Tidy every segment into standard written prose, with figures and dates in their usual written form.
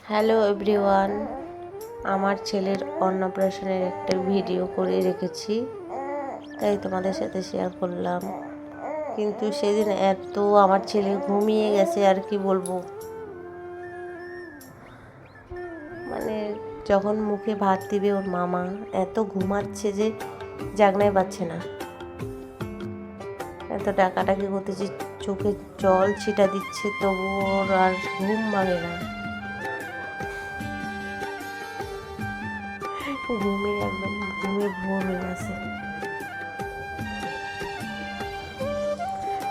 Hello everyone, আমার ছেলের অন্নপ্রাশনের একটা ভিডিও করে রেখেছি, তাই তোমাদের সাথে শেয়ার করলাম। কিন্তু সেদিন এত আমার ছেলে ঘুমিয়ে গেছে, আর কি বলবো। মানে যখন মুখে ভাত দিবে ওর মামা এত ঘুমাচ্ছে যে জাগনাই পাচ্ছে না, এত ডাকাডাকি করতেছে, চোখে জল ছিটা দিচ্ছে, তবু ওর আর ঘুম ভাঙে না। ঘুমে ভোর হয়ে গেছে।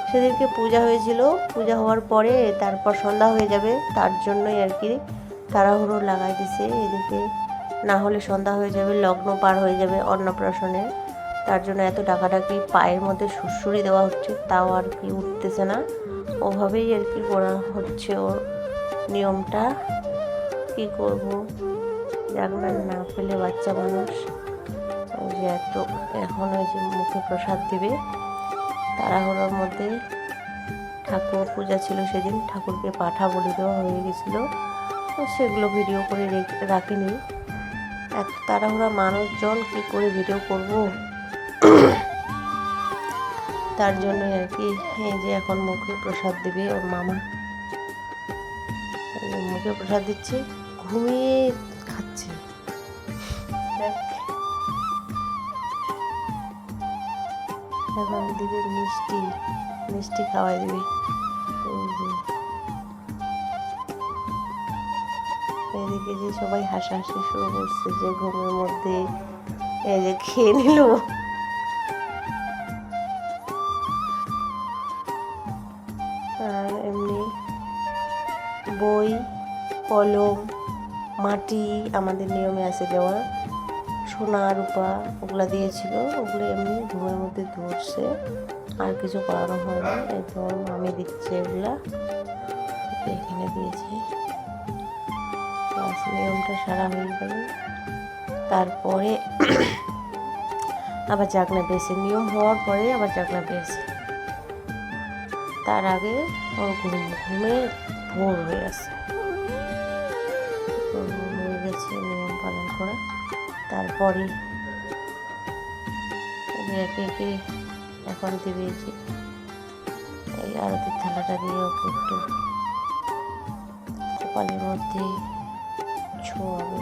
সেদিনকে পূজা হয়েছিল, পূজা হওয়ার পরে তারপর সন্ধ্যা হয়ে যাবে, তার জন্যই আর কি তাড়াহুড়ো লাগাই দিছে। এদিকে না হলে সন্ধ্যা হয়ে যাবে, লগ্ন পার হয়ে যাবে অন্নপ্রাশনে। তার জন্য এত ডাকাডাকি, পায়ের মধ্যে সুড়সুড়ি দেওয়া হচ্ছে, তাও আর কি উঠতেছে না। ওভাবেই আর কি করা হচ্ছে ওর নিয়মটা। কি করব, জাগনা না পেলে বাচ্চা মানুষ। ওই যে এত এখন ওই যে মুখে প্রসাদ দিবে, তাড়াহুড়োর মধ্যে ঠাকুর পূজা ছিল সেদিন, ঠাকুরকে পাঠা বলি দেওয়া হয়ে গেছিলো, তো সেগুলো ভিডিও করে রাখিনি। এত তাড়াহুড়া মানুষজন, কি করে ভিডিও করব। তার জন্যই আর কি এই যে এখন মুখে প্রসাদ দিবে ওর মামা, মুখে প্রসাদ দিচ্ছে, ঘুমিয়ে খাচ্ছে। এখন দিবে মিষ্টি, মিষ্টি খাওয়াই দিবে। এদিকে যে সবাই হাসাহাসি শুরু করছে যে ঘুমের মধ্যে এই যে খেয়ে নিল। আর এমনি বই, কলম, মাটি আমাদের নিয়মে আছে দেওয়া, সোনা রূপা ওগুলা দিয়েছিল, ওগুলো এমনি ঘুমের মধ্যে ধরছে, আর কিছু করানো হয়নি। একদম আমি দিচ্ছি, এগুলা এখানে দিয়েছি। নিয়মটা সারা হয়ে গেল, তারপরে আবার জাগনা পেয়েছে। নিয়ম হওয়ার পরে আবার জাগনা পেয়েছে, তার আগে ওর ঘুমে ভোর হয়ে গেছে, নিয়ম পালন করা। তারপরে একে একে এখন দিবে যে এই আরতির থালাটা দিয়ে ওকে একটু কপালের মধ্যে ছোঁয়াবে।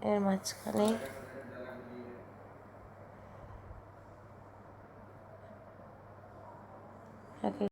এর মাঝখানে